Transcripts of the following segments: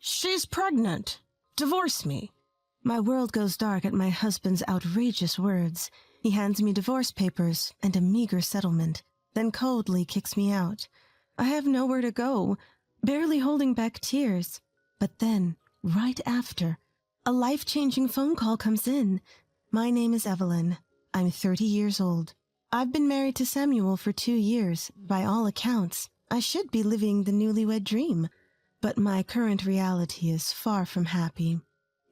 She's pregnant. Divorce me. My world goes dark at my husband's outrageous words. He hands me divorce papers and a meager settlement, then coldly kicks me out. I have nowhere to go, barely holding back tears. But then, right after, a life-changing phone call comes in. My name is Evelyn. I'm 30 years old. I've been married to Samuel for 2 years. By all accounts, I should be living the newlywed dream. But my current reality is far from happy.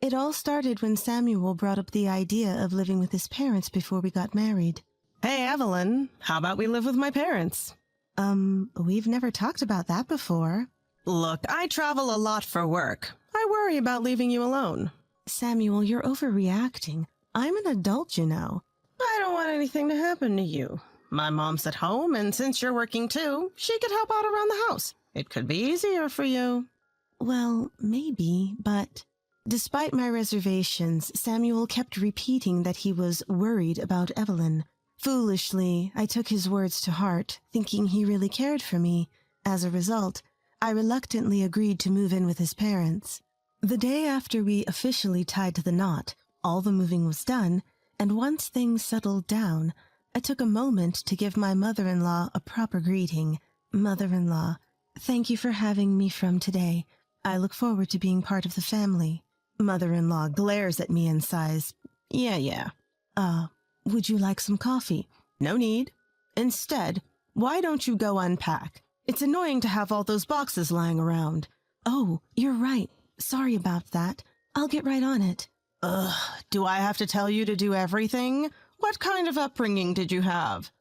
It all started when Samuel brought up the idea of living with his parents before we got married. Hey, Evelyn, how about we live with my parents? We've never talked about that before. Look, I travel a lot for work. I worry about leaving you alone. Samuel, you're overreacting. I'm an adult, you know. I don't want anything to happen to you. My mom's at home, and since you're working too, she could help out around the house. It could be easier for you. Well, maybe, but... Despite my reservations, Samuel kept repeating that he was worried about Evelyn. Foolishly, I took his words to heart, thinking he really cared for me. As a result, I reluctantly agreed to move in with his parents. The day after we officially tied to the knot, all the moving was done, and once things settled down, I took a moment to give my mother-in-law a proper greeting. Mother-in-law, thank you for having me from today. I look forward to being part of the family. Mother-in-law glares at me and sighs, Yeah. Would you like some coffee? No need. Instead, why don't you go unpack? It's annoying to have all those boxes lying around. Oh, you're right. Sorry about that. I'll get right on it. Ugh, do I have to tell you to do everything? What kind of upbringing did you have?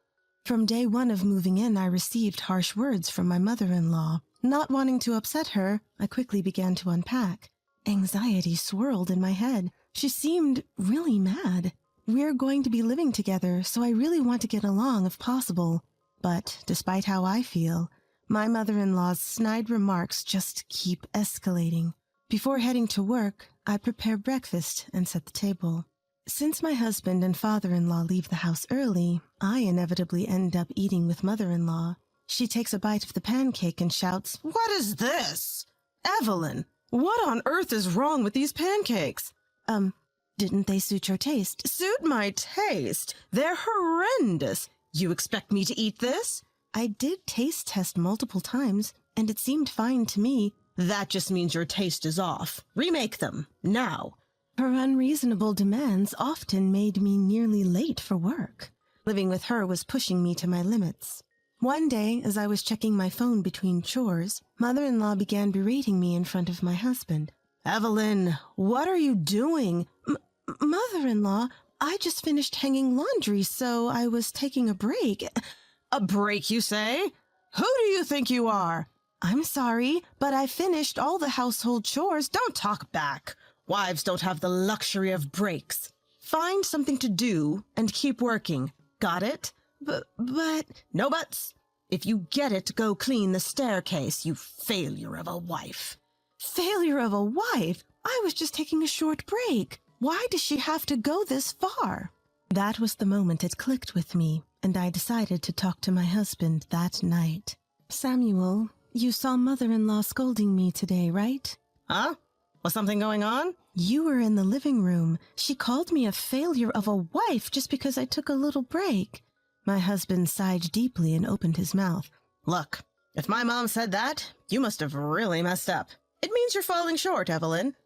From day one of moving in, I received harsh words from my mother-in-law. Not wanting to upset her, I quickly began to unpack. Anxiety swirled in my head. She seemed really mad. We're going to be living together, so I really want to get along if possible. But despite how I feel, my mother-in-law's snide remarks just keep escalating. Before heading to work, I prepare breakfast and set the table. Since my husband and father-in-law leave the house early, I inevitably end up eating with mother-in-law. She takes a bite of the pancake and shouts, "What is this? Evelyn, what on earth is wrong with these pancakes?" Didn't they suit your taste? Suit my taste? They're horrendous. You expect me to eat this? I did taste test multiple times, and it seemed fine to me. That just means your taste is off. Remake them, now. Her unreasonable demands often made me nearly late for work. Living with her was pushing me to my limits. One day, as I was checking my phone between chores, mother-in-law began berating me in front of my husband. Evelyn, what are you doing? Mother-in-law, I just finished hanging laundry, so I was taking a break. A break, you say? Who do you think you are? I'm sorry, but I finished all the household chores. Don't talk back. Wives don't have the luxury of breaks. Find something to do and keep working. Got it? But... No buts. If you get it, go clean the staircase, you failure of a wife. Failure of a wife? I was just taking a short break. Why does she have to go this far? That was the moment it clicked with me, and I decided to talk to my husband that night. Samuel, you saw mother-in-law scolding me today, right? Huh? Was something going on? You were in the living room. She called me a failure of a wife just because I took a little break. My husband sighed deeply and opened his mouth. Look, if my mom said that, you must have really messed up. It means you're falling short, Evelyn.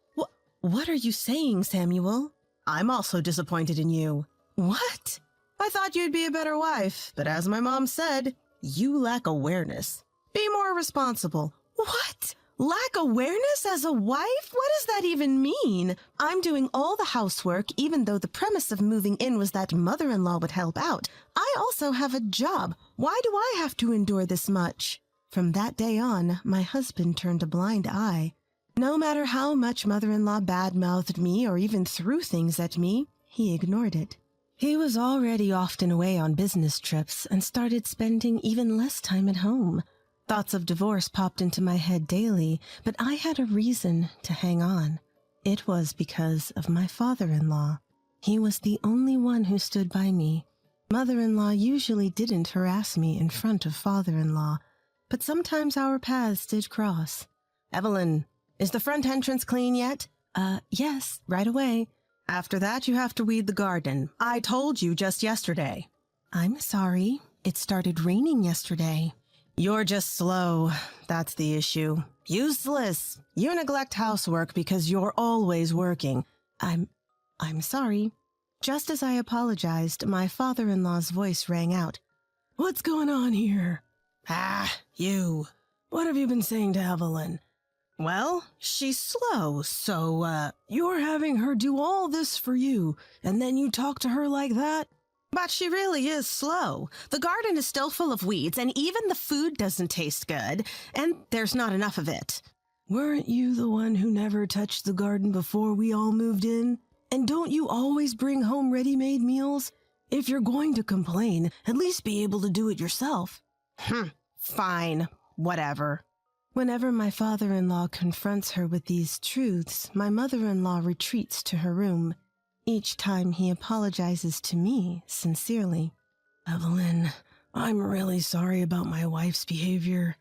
What are you saying, Samuel? I'm also disappointed in you. What? I thought you'd be a better wife, but as my mom said, you lack awareness. Be more responsible. What? Lack awareness as a wife? What does that even mean? I'm doing all the housework, even though the premise of moving in was that mother-in-law would help out. I also have a job. Why do I have to endure this much? From that day on, my husband turned a blind eye. No matter how much mother-in-law bad-mouthed me or even threw things at me, he ignored it. He was already often away on business trips and started spending even less time at home. Thoughts of divorce popped into my head daily, but I had a reason to hang on. It was because of my father-in-law. He was the only one who stood by me. Mother-in-law usually didn't harass me in front of father-in-law, but sometimes our paths did cross. Evelyn, Is the front entrance clean yet? Yes, right away. After that, you have to weed the garden. I told you just yesterday. I'm sorry. It started raining yesterday. You're just slow. That's the issue. Useless. You neglect housework because you're always working. I'm sorry. Just as I apologized, my father-in-law's voice rang out. What's going on here? You. What have you been saying to Evelyn? Well, she's slow, so, you're having her do all this for you, and then you talk to her like that? But she really is slow. The garden is still full of weeds, and even the food doesn't taste good, and there's not enough of it. Weren't you the one who never touched the garden before we all moved in? And don't you always bring home ready-made meals? If you're going to complain, at least be able to do it yourself. Fine. Whatever. Whenever my father-in-law confronts her with these truths, my mother-in-law retreats to her room. Each time he apologizes to me sincerely. Evelyn, I'm really sorry about my wife's behavior.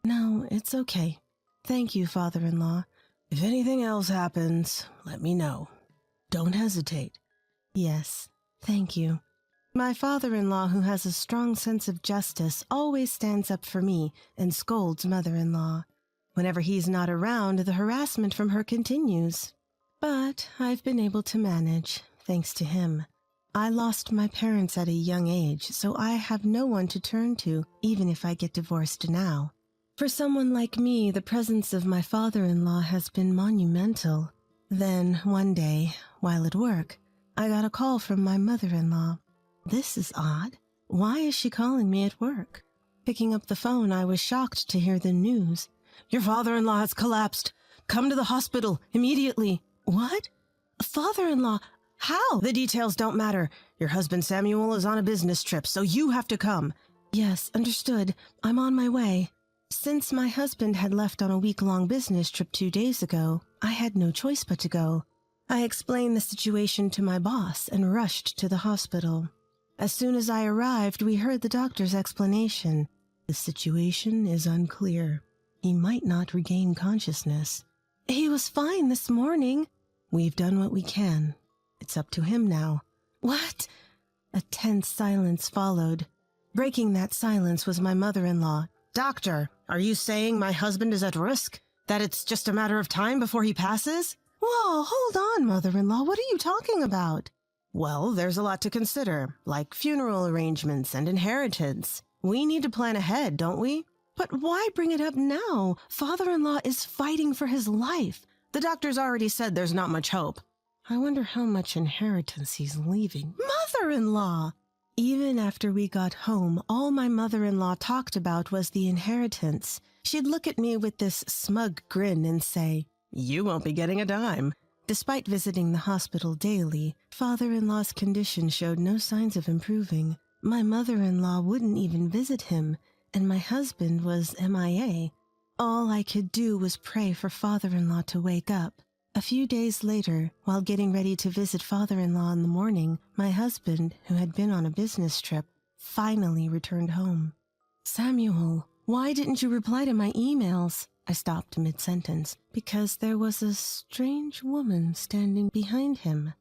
No, it's okay. Thank you, father-in-law. If anything else happens, let me know. Don't hesitate. Yes, thank you. My father-in-law, who has a strong sense of justice, always stands up for me and scolds mother-in-law. Whenever he's not around, the harassment from her continues. But I've been able to manage, thanks to him. I lost my parents at a young age, so I have no one to turn to, even if I get divorced now. For someone like me, the presence of my father-in-law has been monumental. Then, one day, while at work, I got a call from my mother-in-law. This is odd. Why is she calling me at work? Picking up the phone, I was shocked to hear the news. Your father-in-law has collapsed. Come to the hospital immediately. What? Father-in-law? How? The details don't matter. Your husband Samuel is on a business trip, so you have to come. Yes, understood. I'm on my way. Since my husband had left on a week-long business trip 2 days ago, I had no choice but to go. I explained the situation to my boss and rushed to the hospital. As soon as I arrived, we heard the doctor's explanation. The situation is unclear. He might not regain consciousness. He was fine this morning. We've done what we can. It's up to him now. What? A tense silence followed. Breaking that silence was my mother-in-law. Doctor, are you saying my husband is at risk? That it's just a matter of time before he passes? Whoa, hold on, mother-in-law. What are you talking about? Well, there's a lot to consider, like funeral arrangements and inheritance. We need to plan ahead, don't we? But why bring it up now? Father-in-law is fighting for his life. The doctor's already said there's not much hope. I wonder how much inheritance he's leaving. Mother-in-law! Even after we got home, all my mother-in-law talked about was the inheritance. She'd look at me with this smug grin and say, You won't be getting a dime. Despite visiting the hospital daily, father-in-law's condition showed no signs of improving. My mother-in-law wouldn't even visit him, and my husband was MIA. All I could do was pray for father-in-law to wake up. A few days later, while getting ready to visit father-in-law in the morning, my husband, who had been on a business trip, finally returned home. Samuel, why didn't you reply to my emails? I stopped mid-sentence because there was a strange woman standing behind him.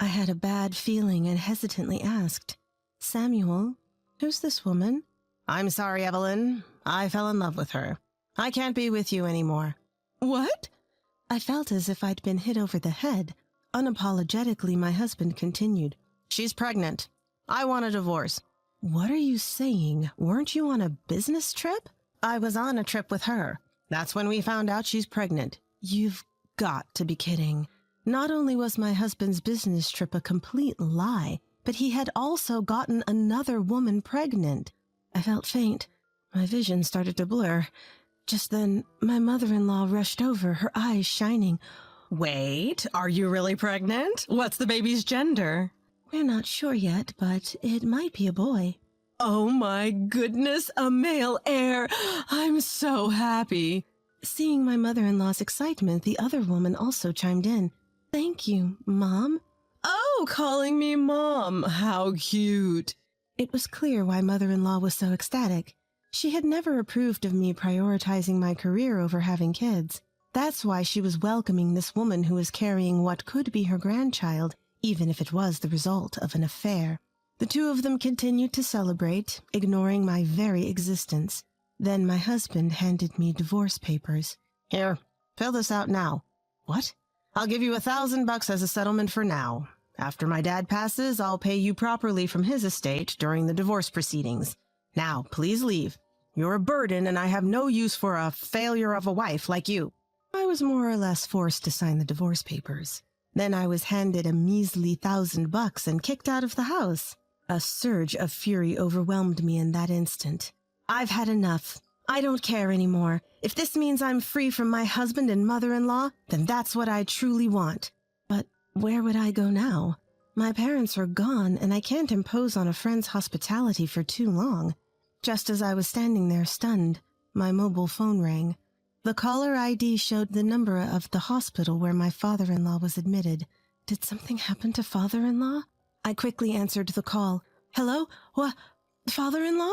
I had a bad feeling and hesitantly asked, Samuel, who's this woman? I'm sorry, Evelyn. I fell in love with her. I can't be with you anymore. What? I felt as if I'd been hit over the head. Unapologetically, my husband continued. She's pregnant. I want a divorce. What are you saying? Weren't you on a business trip? I was on a trip with her. That's when we found out she's pregnant. You've got to be kidding. Not only was my husband's business trip a complete lie, but he had also gotten another woman pregnant. I felt faint. My vision started to blur. Just then, my mother-in-law rushed over, her eyes shining. Wait, are you really pregnant? What's the baby's gender? We're not sure yet, but it might be a boy. Oh my goodness, a male heir! I'm so happy. Seeing my mother-in-law's excitement, the other woman also chimed in. Thank you, Mom. Oh, calling me Mom. How cute. It was clear why mother-in-law was so ecstatic. She had never approved of me prioritizing my career over having kids. That's why she was welcoming this woman who was carrying what could be her grandchild, even if it was the result of an affair. The two of them continued to celebrate, ignoring my very existence. Then my husband handed me divorce papers. Here, fill this out now. What? I'll give you $1,000 as a settlement for now. After my dad passes, I'll pay you properly from his estate during the divorce proceedings. Now, please leave. You're a burden, and I have no use for a failure of a wife like you. I was more or less forced to sign the divorce papers. Then I was handed a measly $1,000 and kicked out of the house. A surge of fury overwhelmed me in that instant. I've had enough. I don't care anymore. If this means I'm free from my husband and mother-in-law, then that's what I truly want. But where would I go now? My parents are gone, and I can't impose on a friend's hospitality for too long. Just as I was standing there stunned, my mobile phone rang. The caller ID showed the number of the hospital where my father-in-law was admitted. Did something happen to father-in-law? I quickly answered the call. Hello? What? Father-in-law?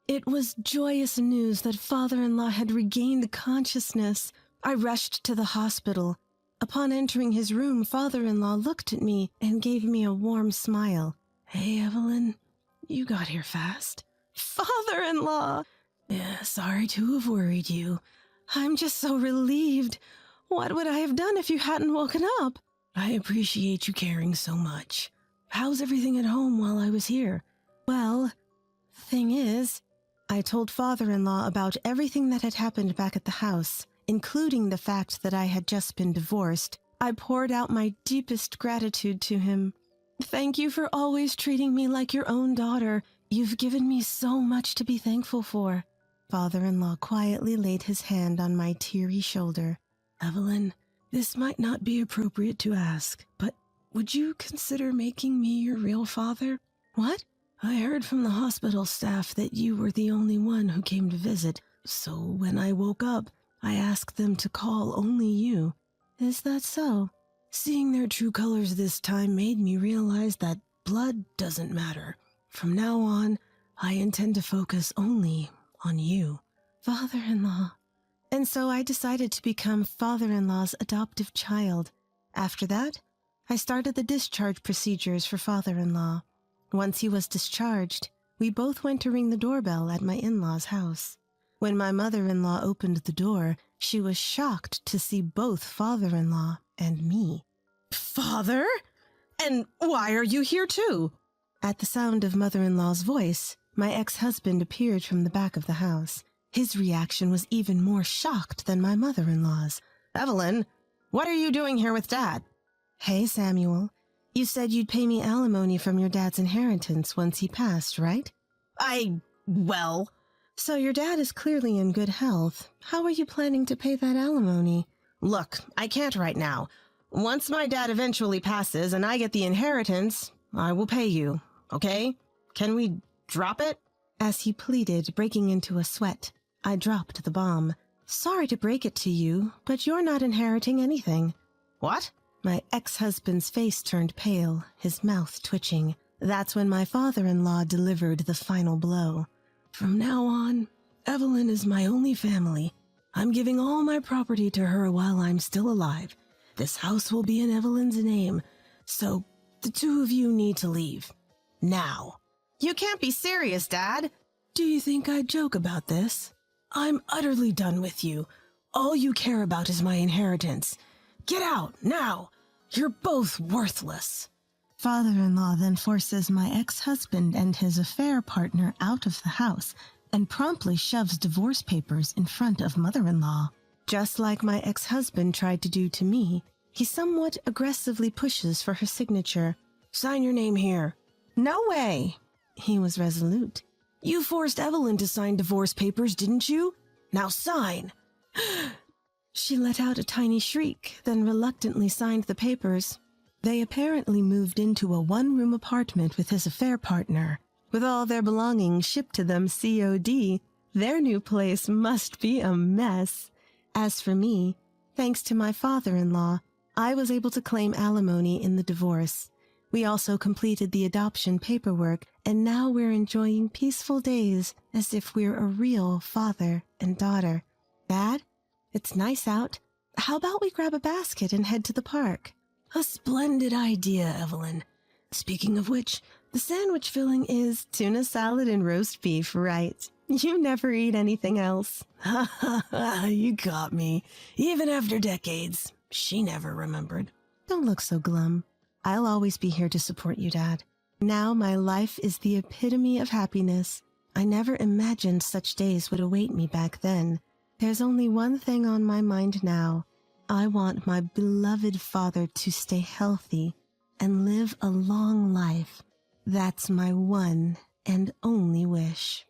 It was joyous news that father-in-law had regained consciousness. I rushed to the hospital. Upon entering his room, father-in-law looked at me and gave me a warm smile. Hey, Evelyn, you got here fast. Father-in-law! Yeah, sorry to have worried you. I'm just so relieved. What would I have done if you hadn't woken up? I appreciate you caring so much. How's everything at home while I was here? Well, thing is, I told father-in-law about everything that had happened back at the house, including the fact that I had just been divorced. I poured out my deepest gratitude to him. Thank you for always treating me like your own daughter. You've given me so much to be thankful for. Father-in-law quietly laid his hand on my teary shoulder. Evelyn, this might not be appropriate to ask, but would you consider making me your real father? What? I heard from the hospital staff that you were the only one who came to visit, so when I woke up, I asked them to call only you. Is that so? Seeing their true colors this time made me realize that blood doesn't matter. From now on, I intend to focus only on you, father-in-law. And so I decided to become father-in-law's adoptive child. After that, I started the discharge procedures for father-in-law. Once he was discharged, we both went to ring the doorbell at my in-law's house. When my mother-in-law opened the door, she was shocked to see both father-in-law and me. Father? And why are you here too? At the sound of mother-in-law's voice, my ex-husband appeared from the back of the house. His reaction was even more shocked than my mother-in-law's. Evelyn, what are you doing here with Dad? Hey, Samuel. You said you'd pay me alimony from your dad's inheritance once he passed, right? Well... So your dad is clearly in good health. How are you planning to pay that alimony? Look, I can't right now. Once my dad eventually passes and I get the inheritance, I will pay you, okay? Can we drop it? As he pleaded, breaking into a sweat, I dropped the bomb. Sorry to break it to you, but you're not inheriting anything. What? My ex-husband's face turned pale, his mouth twitching. That's when my father-in-law delivered the final blow. From now on, Evelyn is my only family. I'm giving all my property to her while I'm still alive. This house will be in Evelyn's name, so the two of you need to leave. Now. You can't be serious, Dad. Do you think I'd joke about this? I'm utterly done with you. All you care about is my inheritance. Get out, now. You're both worthless. Father-in-law then forces my ex-husband and his affair partner out of the house and promptly shoves divorce papers in front of mother-in-law. Just like my ex-husband tried to do to me, he somewhat aggressively pushes for her signature. Sign your name here. No way! He was resolute. You forced Evelyn to sign divorce papers, didn't you? Now sign! She let out a tiny shriek, then reluctantly signed the papers. They apparently moved into a one-room apartment with his affair partner. With all their belongings shipped to them COD, their new place must be a mess. As for me, thanks to my father-in-law, I was able to claim alimony in the divorce. We also completed the adoption paperwork, and now we're enjoying peaceful days as if we're a real father and daughter. Dad, it's nice out, How about we grab a basket and head to the park? A splendid idea, Evelyn. Speaking of which, The sandwich filling is tuna salad and roast beef, right? You never eat anything else. ha ha ha, you got me. Even after decades, she never remembered. Don't look so glum. I'll always be here to support you, Dad. Now my life is the epitome of happiness. I never imagined such days would await me back then. There's only one thing on my mind now. I want my beloved father to stay healthy and live a long life. That's my one and only wish.